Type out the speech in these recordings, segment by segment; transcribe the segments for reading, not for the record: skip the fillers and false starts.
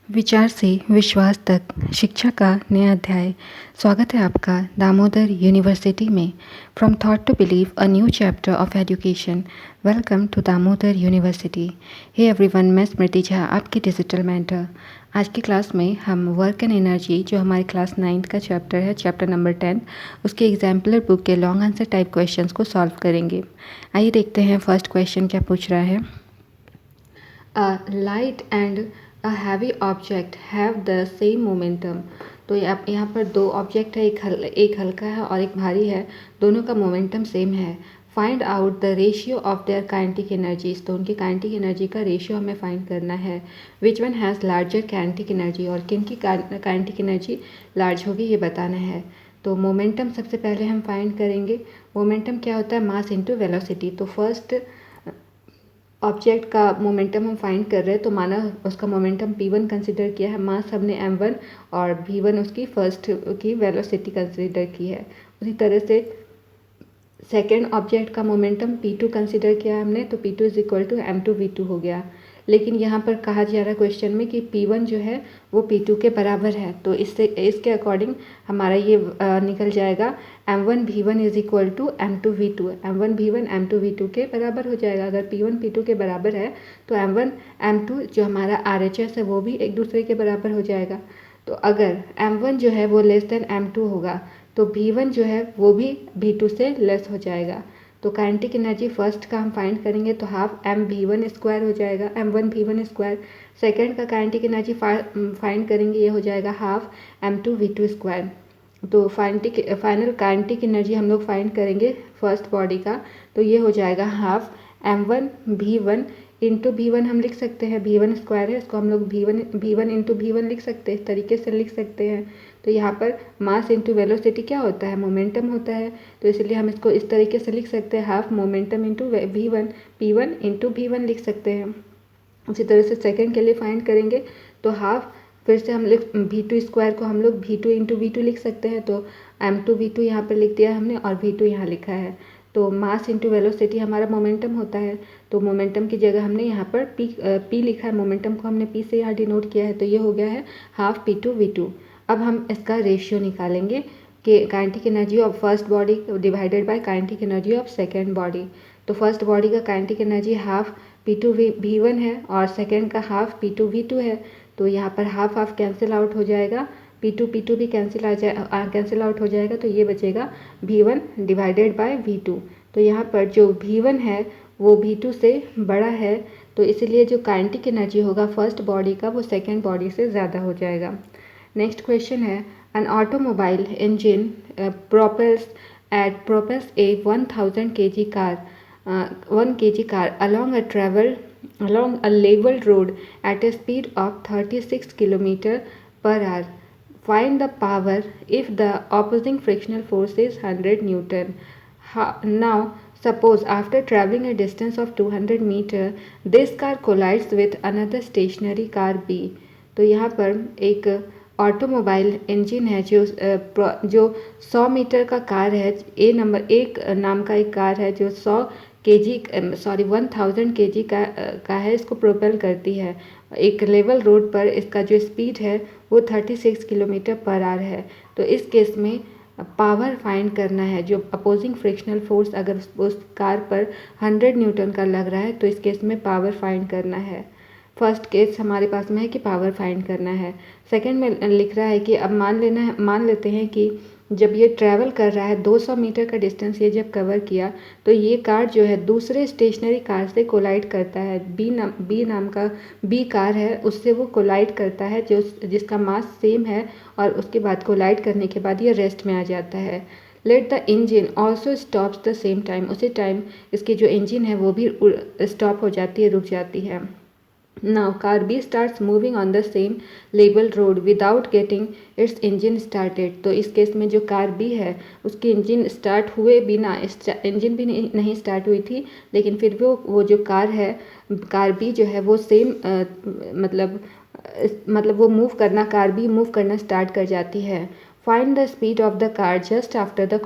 विचार से विश्वास तक शिक्षा का नया अध्याय। स्वागत है आपका दामोदर यूनिवर्सिटी में। From thought to believe a new chapter of education. Welcome to Damodar university. Hey everyone, मैं स्मृति झा, आपकी डिजिटल मेंटर। आज की क्लास में हम वर्क एंड एनर्जी, जो हमारी क्लास 9 का चैप्टर है, चैप्टर नंबर 10, उसके एग्जाम्पलर बुक के लॉन्ग आंसर टाइप क्वेश्चंस को सॉल्व करेंगे। आइए देखते हैं फर्स्ट क्वेश्चन क्या पूछ रहा है। A light and a heavy object have the same momentum। तो यहाँ पर दो ऑब्जेक्ट है, एक हल्का है और एक भारी है, दोनों का मोमेंटम सेम है। Find out the ratio of their kinetic energies. तो उनकी काइनेटिक एनर्जी का रेशियो हमें फाइंड करना है। Which one has larger kinetic energy, और किन की काइनेटिक एनर्जी लार्ज होगी ये बताना है। तो मोमेंटम सबसे पहले हम फाइंड करेंगे। मोमेंटम क्या होता है? Mass into velocity. तो फर्स्ट ऑब्जेक्ट का मोमेंटम हम फाइंड कर रहे हैं, तो माना उसका मोमेंटम p1 कंसिडर किया है, मास हमने m1 और v1 उसकी फर्स्ट की वेलोसिटी कंसिडर की है। उसी तरह से सेकेंड ऑब्जेक्ट का मोमेंटम p2 कंसिडर किया हमने, तो p2 is equal to m2v2 हो गया। लेकिन यहाँ पर कहा जा रहा है क्वेश्चन में कि p1 जो है वो p2 के बराबर है, तो इसके अकॉर्डिंग हमारा ये निकल जाएगा m1 v1 is equal to m2 v2। m1 v1 m2 v2 के बराबर हो जाएगा। अगर p1 p2 के बराबर है तो m1 m2 जो हमारा RHS है वो भी एक दूसरे के बराबर हो जाएगा। तो अगर m1 जो है वो लेस देन m2 होगा तो v1 जो है वो भी v2 से लेस हो जाएगा। तो काइनेटिक एनर्जी फर्स्ट का हम फाइंड करेंगे तो हाफ m v1 स्क्वायर हो जाएगा, m1 v1 स्क्वायर। सेकेंड का काइनेटिक एनर्जी फाइंड करेंगे, ये हो जाएगा हाफ m2 v2 स्क्वायर। तो फाइनल काइनेटिक एनर्जी हम लोग फाइंड करेंगे फर्स्ट बॉडी का, तो ये हो जाएगा half m1 v1 into v1 हम लिख सकते हैं, v1 स्क्वायर है, इसको हम लोग v1 इंटू v1 लिख सकते हैं, इस तरीके से लिख सकते हैं। तो यहाँ पर मास इंटू वेलोसिटी क्या होता है? मोमेंटम होता है, तो इसलिए हम इसको इस तरीके से लिख सकते हैं, half momentum into v1, p1 into v1 लिख सकते हैं। उसी तरह से सेकेंड के लिए फाइंड करेंगे तो हाफ, फिर से हम लिख v2 स्क्वायर को हम लोग v2 इंटू v2 लिख सकते हैं, तो m2 v2 यहाँ पर लिख दिया हमने और v2 यहाँ लिखा है। तो मास इंटू वेलोसिटी हमारा मोमेंटम होता है, तो मोमेंटम की जगह हमने यहाँ पर p लिखा है, मोमेंटम को हमने p से यहाँ डिनोट किया है, तो ये हो गया है हाफ p2 v2। अब हम इसका रेशियो निकालेंगे कि kinetic energy of first body divided by kinetic energy of second body. तो फर्स्ट बॉडी का kinetic energy half p2 v1 है और सेकेंड का हाफ p2 v2 है, तो यहाँ पर हाफ हाफ कैंसिल आउट हो जाएगा, p2 भी कैंसिल आउट हो जाएगा, तो ये बचेगा v1 डिवाइडेड बाय v2। तो यहाँ पर जो v1 है वो v2 से बड़ा है, तो इसलिए जो काइनेटिक एनर्जी होगा फर्स्ट बॉडी का वो सेकेंड बॉडी से ज़्यादा हो जाएगा। नेक्स्ट क्वेश्चन है, an automobile engine propels a 1000 kg car 1 kg car along a level road at a speed of 36 km per hour. Find the power if the opposing frictional force is 100 Newton. Now, suppose after traveling a distance of 200 meter, this car collides with another stationary car B. तो यहाँ पर एक automobile engine है जो 100 metre का car है, एक नाम का एक कार है जो 1000 kg का है, इसको प्रोपेल करती है एक लेवल रोड पर। इसका जो स्पीड है वो 36 किलोमीटर पर आवर है। तो इस केस में पावर फाइंड करना है, जो अपोजिंग फ्रिक्शनल फोर्स अगर उस कार पर 100 न्यूटन का लग रहा है तो इस केस में पावर फाइंड करना है। फर्स्ट केस हमारे पास में है कि पावर फाइंड करना है। सेकंड में लिख रहा है कि अब मान लेते हैं कि जब ये ट्रैवल कर रहा है 200 मीटर का डिस्टेंस ये जब कवर किया, तो ये कार जो है दूसरे स्टेशनरी कार से कोलाइड करता है। बी नाम का बी कार है, उससे वो कोलाइड करता है जिसका मास सेम है, और उसके बाद कोलाइड करने के बाद ये रेस्ट में आ जाता है। Let the engine also stops the same time. उसी टाइम इसकी जो इंजन है वो भी स्टॉप हो जाती है, रुक जाती है। Now car B starts moving on the same labeled road without getting its engine started। तो इस केस में जो कार B है उसकी इंजन स्टार्ट हुए बिना, इंजन भी नहीं स्टार्ट हुई थी, लेकिन फिर वो जो कार B जो है वो सेम मतलब वो कार B मूव करना स्टार्ट कर जाती है। Find the speed of the car just after the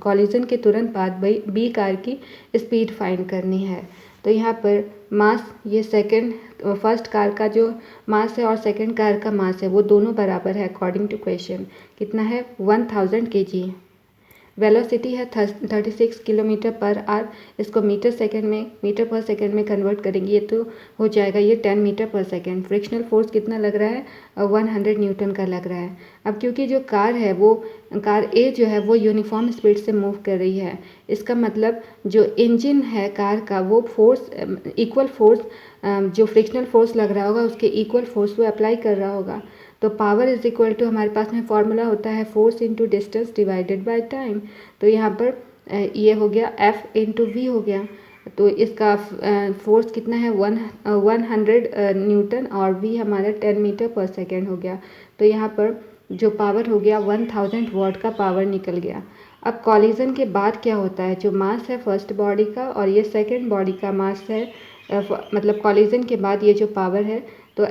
collision के तुरंत बाद बी कार की स्पीड फाइंड करनी है। तो यहाँ पर मास, ये फर्स्ट कार का जो मास है और सेकंड कार का मास है वो दोनों बराबर है अकॉर्डिंग टू क्वेश्चन। कितना है? 1000 kg। वेलोसिटी है 36 किलोमीटर पर आवर। इसको मीटर पर सेकंड में कन्वर्ट करेंगे ये तो हो जाएगा ये 10 मीटर पर सेकंड। फ्रिक्शनल फोर्स कितना लग रहा है? 100 न्यूटन का लग रहा है। अब क्योंकि जो कार है वो कार ए जो है वो यूनिफॉर्म स्पीड से मूव कर रही है, इसका मतलब जो इंजन है कार का वो फोर्स इक्वल फोर्स जो फ्रिक्शनल फोर्स लग रहा होगा उसके इक्वल फोर्स वो अप्लाई कर रहा होगा। तो पावर इज इक्वल टू, हमारे पास में फॉर्मूला होता है force into distance divided by time. तो यहाँ पर ये हो गया F इंटू वी हो गया। तो इसका फोर्स कितना है? 100 न्यूटन और वी हमारा 10 मीटर पर सेकेंड हो गया। तो यहाँ पर जो पावर हो गया 1000 वॉट का पावर निकल गया। अब कॉलिजन के बाद क्या होता है? जो मास है फर्स्ट बॉडी का और ये सेकंड बॉडी का मास है, मतलब कॉलिजन के बाद ये जो पावर है तो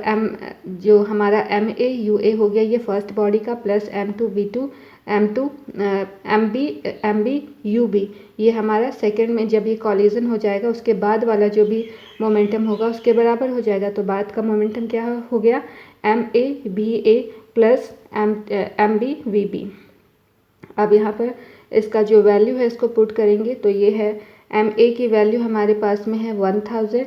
जो हमारा MA/UA हो गया ये फर्स्ट बॉडी का, प्लस M2V2 MB/UB ये हमारा सेकंड में जब ये कॉलिजन हो जाएगा उसके बाद वाला जो भी मोमेंटम होगा उसके बराबर हो जाएगा। तो बाद का मोमेंटम क्या हो गया? MA/BA plus MB/VB। अब यहाँ पर इसका जो वैल्यू है इसको पुट करेंगे तो ये है MA की वैल्यू हमारे पास में है 1000,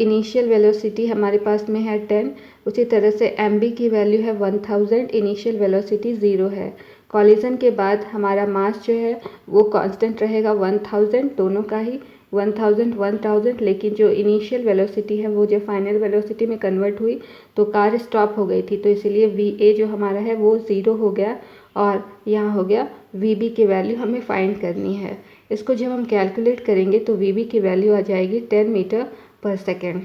इनिशियल वेलोसिटी हमारे पास में है 10। उसी तरह से MB की वैल्यू है 1000, इनिशियल वेलोसिटी 0 है। कॉलिजन के बाद हमारा मास जो है वो कांस्टेंट रहेगा 1000 दोनों का ही, 1000, लेकिन जो इनिशियल वेलोसिटी है वो जो फाइनल वेलोसिटी में कन्वर्ट हुई तो कार स्टॉप हो गई थी, तो इसलिए VA जो हमारा है वो 0 हो गया। और यहाँ हो गया VB की वैल्यू हमें फाइंड करनी है। इसको जब हम कैलकुलेट करेंगे तो VB की वैल्यू आ जाएगी 10 metre per second.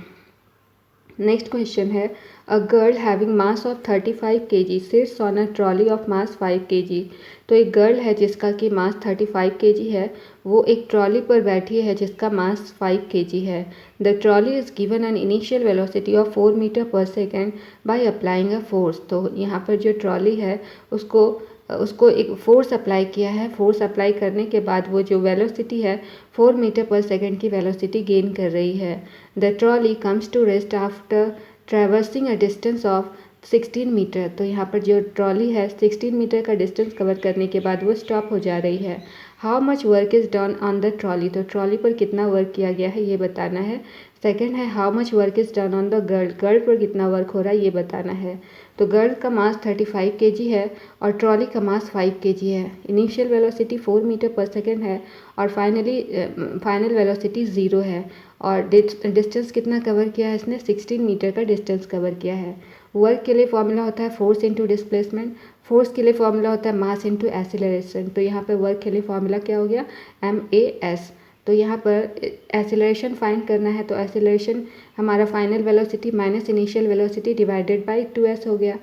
Next question है, a girl having mass of 35 kg sits on a trolley of mass 5 kg। तो एक गर्ल है जिसका कि मास 35 kg है, वो एक ट्रॉली पर बैठी है जिसका मास 5 kg है। The trolley is given an initial velocity of 4 metre per second by applying a force. तो यहाँ पर जो ट्रॉली है उसको एक फोर्स अप्लाई किया है। फोर्स अप्लाई करने के बाद वो जो वेलोसिटी है 4 मीटर पर सेकेंड की वेलोसिटी गेन कर रही है। The trolley comes to rest after traversing a distance of 16 meter. तो यहाँ पर जो ट्रॉली है 16 मीटर का डिस्टेंस कवर करने के बाद वो स्टॉप हो जा रही है। How much work is done on the trolley. तो ट्रॉली पर कितना वर्क किया गया है ये बताना है। सेकंड है how much work is done on the girl, girl पर कितना वर्क हो रहा है ये बताना है। तो गर्ल का मास 35 kg है और ट्रॉली का मास 5 kg है। Initial velocity 4 metre per second है और फाइनल वेलोसिटी 0 है। और डिस्टेंस कितना कवर किया है इसने? 16 मीटर का डिस्टेंस कवर किया है। वर्क के लिए फॉर्मूला होता है फोर्स इंटू डिस्प्लेसमेंट, फोर्स के लिए फॉर्मूला होता है मास इंटू एसिलरेशन। तो यहाँ पर वर्क के लिए फॉर्मूला क्या हो गया? MAS। तो यहाँ पर एसिलरेशन फाइंड करना है तो एसिलरेशन हमारा final velocity minus initial velocity divided by 2s हो गया।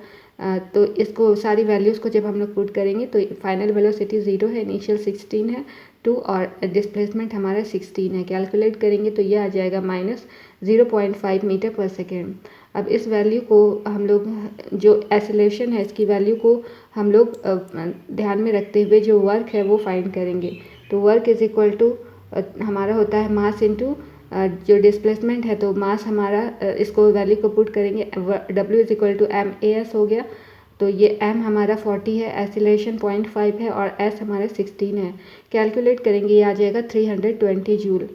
तो इसको सारी वैल्यूज़ को जब हम लोग पुट करेंगे तो फाइनल वेलोसिटी 0 है, इनिशियल 16 है 2 और डिस्प्लेसमेंट हमारा 16 है। कैलकुलेट करेंगे तो ये आ जाएगा माइनस 0.5 मीटर पर सेकेंड। अब इस वैल्यू को हम लोग जो एसिलेशन है इसकी वैल्यू को हम लोग ध्यान में रखते हुए जो वर्क है वो फाइंड करेंगे। तो वर्क इज़ इक्वल टू हमारा होता है मास इंटू जो डिस्प्लेसमेंट है, तो मास हमारा इसको वैल्यू को पुट करेंगे W is equal to MAS हो गया। तो ये M हमारा 40 है, एसिलेशन 0.5 है और S हमारा 16 है। कैलकुलेट करेंगे ये आ जाएगा 320 जूल।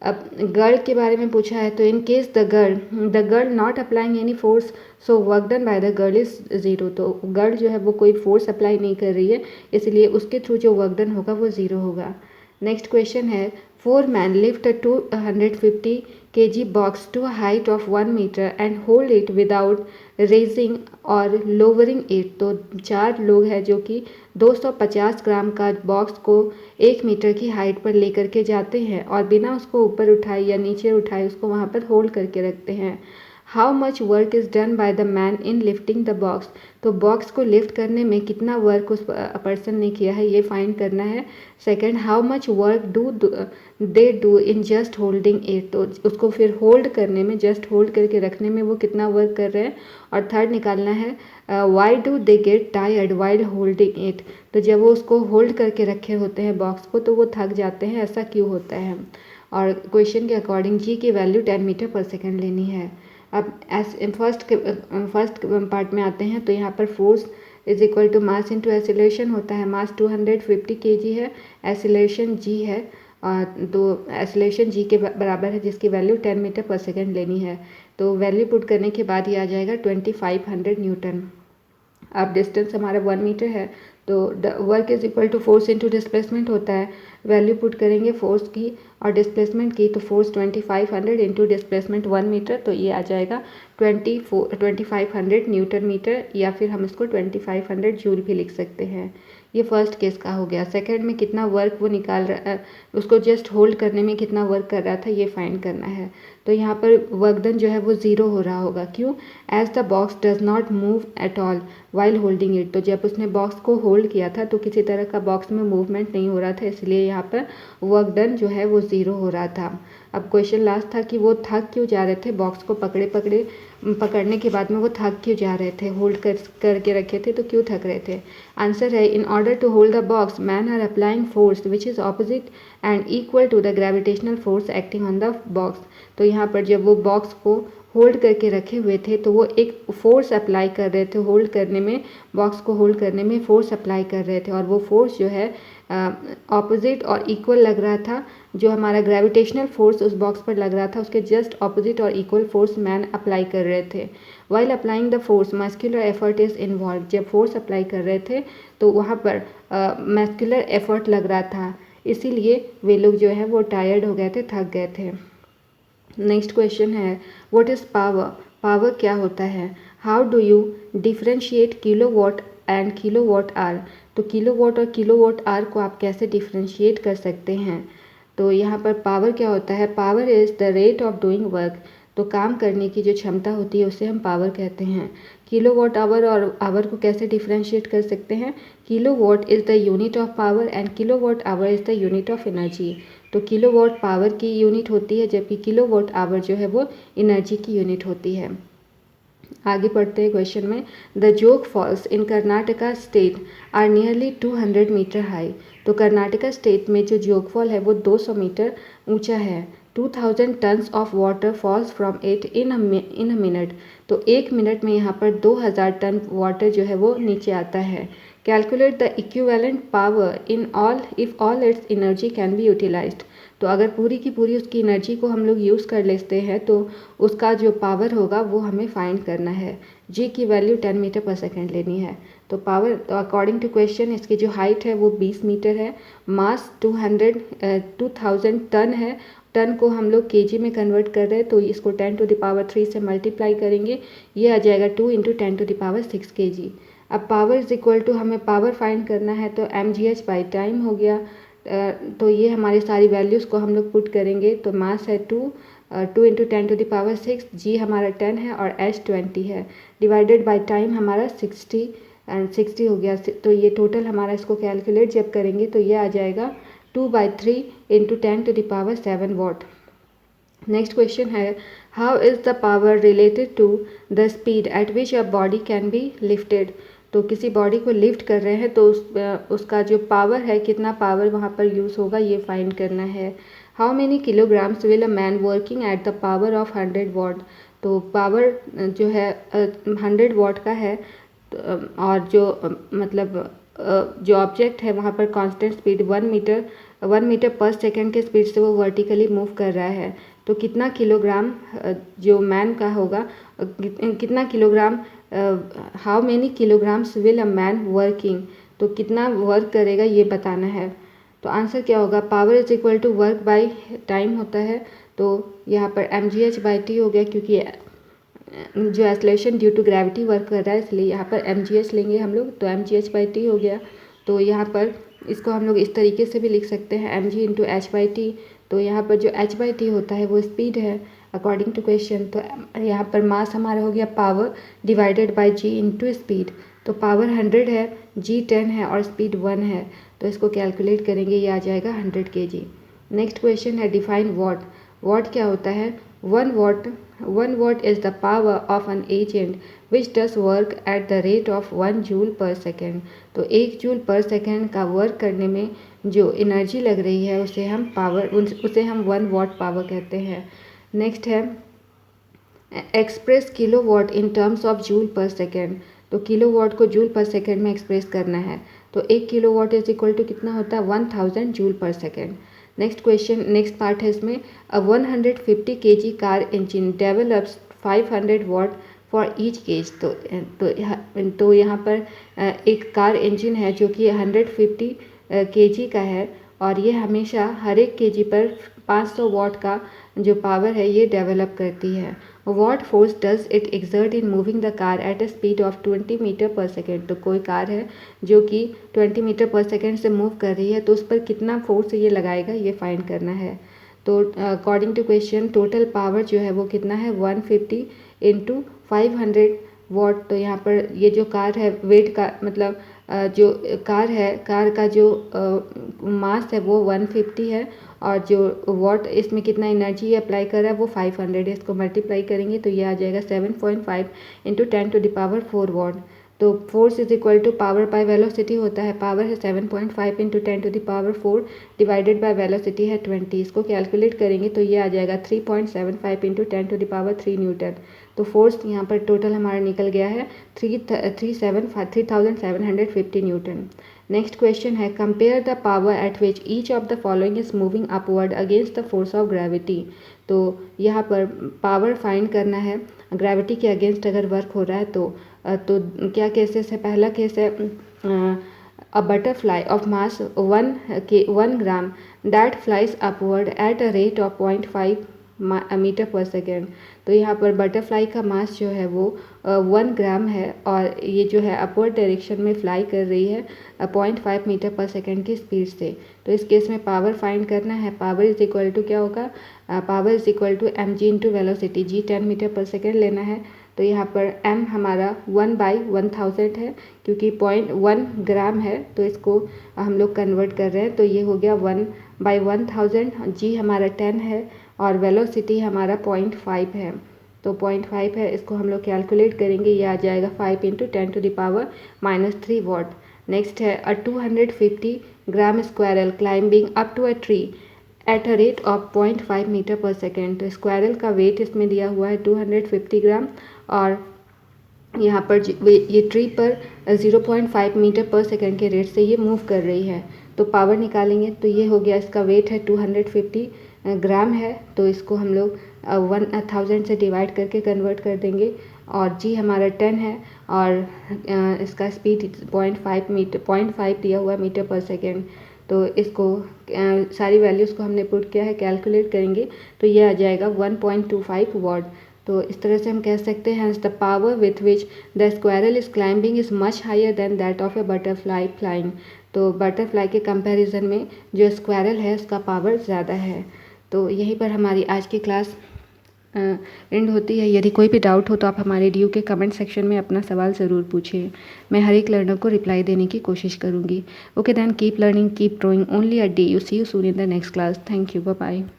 अब गर्ल के बारे में पूछा है तो in case the girl not applying any force so work done by the girl is 0। तो गर्ल जो है वो कोई फोर्स अप्लाई नहीं कर रही है, इसलिए उसके थ्रू जो वर्क डन होगा वो 0 होगा। नेक्स्ट क्वेश्चन है, 4 men lift a 250 kg box to a height of 1 meter and hold it without raising और lowering it। तो 4 लोग हैं जो कि 250 ग्राम का बॉक्स को 1 मीटर की हाइट पर लेकर के जाते हैं और बिना उसको ऊपर उठाए या नीचे उठाए उसको वहाँ पर होल्ड करके रखते हैं। How much work is done by the man in lifting the box. तो बॉक्स को लिफ्ट करने में कितना वर्क उस पर्सन ने किया है ये फाइंड करना है। Second, how much work they do in just holding it. तो उसको फिर होल्ड करने में, जस्ट होल्ड करके रखने में वो कितना वर्क कर रहे हैं। और थर्ड निकालना है, why do they get tired while holding it. तो जब वो उसको होल्ड करके रखे होते हैं बॉक्स को तो वो थक जाते हैं, ऐसा क्यों होता है। और क्वेश्चन के अकॉर्डिंग जी की वैल्यू 10 मीटर पर सेकेंड लेनी है। अब फर्स्ट पार्ट में आते हैं तो यहाँ पर force is equal to mass into acceleration होता है। मास 250 kg है, एसिलेशन जी है, तो एसिलेशन जी के बराबर है जिसकी वैल्यू 10 मीटर पर सेकेंड लेनी है। तो वैल्यू पुट करने के बाद ये आ जाएगा 2500 न्यूटन। अब डिस्टेंस हमारा 1 मीटर है तो work is equal to force into displacement होता है। वैल्यू पुट करेंगे फोर्स की और डिस्प्लेसमेंट की, तो फोर्स 2500 इंटू डिस्प्लेसमेंट 1 मीटर, तो ये आ जाएगा 2500 न्यूटन मीटर, या फिर हम इसको 2500 जूल भी लिख सकते हैं। ये फर्स्ट केस का हो गया। सेकंड में कितना वर्क वो निकाल रहा है, उसको जस्ट होल्ड करने में कितना वर्क कर रहा था ये फाइंड करना है। तो यहाँ पर वर्क डन जो है वो ज़ीरो हो रहा होगा। क्यों? As the box does not move at all while holding it. तो जब उसने बॉक्स को होल्ड किया था तो किसी तरह का बॉक्स में मूवमेंट नहीं हो रहा था, इसलिए यहाँ पर वर्क डन जो है वो ज़ीरो हो रहा था। अब क्वेश्चन लास्ट था कि वो थक क्यों जा रहे थे, बॉक्स को पकड़ने के बाद में वो थक क्यों जा रहे थे, होल्ड करके रखे थे तो क्यों थक रहे थे। आंसर है in order to hold the box man are applying force which is opposite and equal to the gravitational force acting on the box. तो यहाँ पर जब वो बॉक्स को होल्ड करके रखे हुए थे तो वो एक फोर्स अप्लाई कर रहे थे, होल्ड करने में, बॉक्स को होल्ड करने में फोर्स अप्लाई कर रहे थे, और वो फोर्स जो है ऑपोजिट और इक्वल लग रहा था। जो हमारा ग्रेविटेशनल फोर्स उस बॉक्स पर लग रहा था उसके जस्ट ऑपोजिट और इक्वल फोर्स मैन अप्लाई कर रहे थे। While applying the force muscular effort is involve. जब फोर्स अप्लाई कर रहे थे तो वहाँ पर मस्कुलर एफर्ट लग रहा था, इसीलिए वे लोग जो है वो टायर्ड हो गए थे, थक गए थे। नेक्स्ट क्वेश्चन है व्हाट इज़ पावर। पावर क्या होता है। How do you differentiate kilowatt and kilowatt hour. तो किलोवाट और किलोवाट आवर को आप कैसे डिफ्रेंशिएट कर सकते हैं। तो यहाँ पर पावर क्या होता है। Power is the rate of doing work. तो काम करने की जो क्षमता होती है उसे हम पावर कहते हैं। किलोवाट आवर और आवर को कैसे डिफ्रेंशिएट कर सकते हैं। Kilowatt is the unit of power and kilowatt hour is the unit of energy. तो किलोवाट पावर की यूनिट होती है जबकि किलोवाट आवर जो है वो एनर्जी की यूनिट होती है। आगे पढ़ते हैं क्वेश्चन में। The Jog falls in Karnataka state are nearly 200 meter high. तो कर्नाटका स्टेट में जो जोग फॉल है वो 200 मीटर ऊंचा है। 2000 tons of water falls from it in a minute. तो 1 मिनट में यहाँ पर 2000 टन वाटर जो है वो नीचे आता है। Calculate the equivalent power in all if all its energy can be utilised. तो अगर पूरी की पूरी उसकी एनर्जी को हम लोग यूज़ कर लेते हैं तो उसका जो पावर होगा वो हमें फाइंड करना है। जी की वैल्यू 10 मीटर पर सेकेंड लेनी है। तो पावर, तो अकॉर्डिंग टू क्वेश्चन इसकी जो हाइट है वो 20 मीटर है, मास 2000 टन है। टन को हम लोग केजी में कन्वर्ट कर रहे हैं तो इसको 10 टू द पावर 3 से मल्टीप्लाई करेंगे, ये आ जाएगा 2 into 10 to the power 6 kg। अब पावर इज इक्वल टू, हमें पावर फाइंड करना है तो mgh बाई टाइम हो गया। तो ये हमारी सारी वैल्यूज़ को हम लोग पुट करेंगे। तो मास है 2 इंटू 10 टू द पावर 6, जी हमारा 10 है और h 20 है, डिवाइडेड बाय टाइम हमारा 60 एंड 60 हो गया। तो ये टोटल हमारा, इसको कैलकुलेट जब करेंगे तो ये आ जाएगा 2/3 into 10 to the power 7 watt. Next question है how is the power related to the speed at which a body can be lifted. तो किसी बॉडी को लिफ्ट कर रहे हैं तो उसका जो पावर है, कितना पावर वहाँ पर यूज़ होगा ये फाइंड करना है। How many kilograms will a man working at the power of 100 what. तो पावर जो है 100 वॉट का है, और जो जो ऑब्जेक्ट है वहाँ पर constant speed 1 metre per second के स्पीड से वो वर्टिकली मूव कर रहा है। तो कितना किलोग्राम जो मैन का होगा, कितना kilogram, how many kilograms will a man working, तो कितना वर्क करेगा ये बताना है। तो आंसर क्या होगा, power is equal to work by time होता है। तो यहाँ पर mgh बाई टी हो गया, क्योंकि जो acceleration due to gravity work कर रहा है इसलिए यहाँ पर mgh लेंगे हम लोग, तो mgh बाई टी हो गया। तो यहाँ पर इसको हम लोग इस तरीके से भी लिख सकते हैं mg into H by T. तो यहाँ पर जो h बाई टी होता है वो स्पीड है अकॉर्डिंग टू क्वेश्चन। तो यहाँ पर मास हमारा हो गया power divided by g into speed. तो पावर 100 है, जी 10 है और स्पीड 1 है, तो इसको कैलकुलेट करेंगे, ये आ जाएगा 100 kg। नेक्स्ट क्वेश्चन है डिफाइन वॉट। वॉट क्या होता है। 1 watt is the power of an agent which does work at the rate of 1 joule per second. तो 1 जूल पर सेकेंड का वर्क करने में जो एनर्जी लग रही है उसे हम उसे हम 1 वाट पावर कहते हैं। नेक्स्ट है express kilowatt in terms of joule per second. तो किलोवाट को जूल पर सेकेंड में एक्सप्रेस करना है, तो 1 किलोवाट इज इक्वल टू कितना होता है 1000 joule per second. Next question, next part है इसमें, अ 150 kg car engine develops 500 watt for each kg. तो यहाँ पर एक कार इंजन है जो कि 150 kg का है और ये हमेशा हर एक केजी पर 500 वाट का जो पावर है ये डेवलप करती है। What force does it exert in moving the car at a speed of 20 meter per second. तो कोई कार है जो कि 20 मीटर पर सेकेंड से मूव कर रही है, तो उस पर कितना फोर्स ये लगाएगा ये फाइंड करना है। तो according to question total power जो है वो कितना है 150 इंटू 500 वाट। तो यहाँ पर ये जो कार है वेट का मतलब जो कार है, कार का जो मास है वो 150 है और जो वाट इसमें कितना एनर्जी अप्लाई कर रहा है वो 500 है। इसको मल्टीप्लाई करेंगे तो ये आ जाएगा 7.5 इंटू 10⁴ वाट। तो force is equal to power by velocity होता है, पावर है 7.5 इंटू 10⁴ डिवाइडेड बाय वेलोसिटी है 20। इसको कैलकुलेट करेंगे तो ये आ जाएगा 3.75 इंटू 10⁻³ न्यूटन। तो फोर्स यहाँ पर टोटल हमारा निकल गया है 3750 न्यूटन। नेक्स्ट क्वेश्चन है compare the power eight which each of the following is moving upward against the force of gravity. तो यहाँ पर पावर फाइंड करना है, ग्रेविटी के अगेंस्ट अगर वर्क हो रहा है तो क्या केसेस है। पहला केस है a butterfly of mass 1 gram that flies upward at a rate of 0.5 metre per second. तो यहाँ पर बटरफ्लाई का मास जो है वो 1 ग्राम है और ये जो है अपवर्ड डायरेक्शन में फ्लाई कर रही है 0.5 मीटर पर सेकेंड की स्पीड से। तो इस केस में पावर फाइंड करना है, पावर इज इक्वल टू क्या होगा, power is equal to mg into velocity, g 10 metre per second लेना है। तो यहाँ पर m हमारा 1/1000 है क्योंकि 0.1 ग्राम है, तो इसको हम लोग कन्वर्ट कर रहे हैं तो ये हो गया 1/1000। g हमारा 10 है और वेलोसिटी हमारा 0.5 है, तो 0.5 है, इसको हम लोग कैलकुलेट करेंगे ये आ जाएगा 5 इंटू 10⁻³ वाट। नेक्स्ट है a 250 gram squirrel climbing up to a tree at a rate of 0.5 metre per second. तो स्क्वायरल का वेट इसमें दिया हुआ है 250 ग्राम और यहाँ पर ये ट्री पर 0.5 मीटर पर सेकेंड के रेट से ये मूव कर रही है। तो पावर निकालेंगे तो ये हो गया, इसका वेट है 250 ग्राम है, तो इसको हम लोग 1000 से डिवाइड करके कन्वर्ट कर देंगे और जी हमारा 10 है और इसका स्पीड 0.5 दिया हुआ मीटर पर सेकेंड। तो इसको सारी वैल्यूज़ को हमने पुट किया है, कैलकुलेट करेंगे तो ये आ जाएगा 1.25 वाट। तो इस तरह से हम कह सकते हैं the power with which the squirrel is climbing is much higher than that of a butterfly flying. तो बटरफ्लाई के कंपैरिजन में जो स्क्वायरल है उसका पावर ज़्यादा है। तो यहीं पर हमारी आज की क्लास एंड होती है। यदि कोई भी डाउट हो तो आप हमारे डी के कमेंट सेक्शन में अपना सवाल ज़रूर पूछिए, मैं हर एक लर्नर को रिप्लाई देने की कोशिश करूँगी। Okay then keep learning keep growing only a day. You see you soon in the next class. Thank you, bye bye.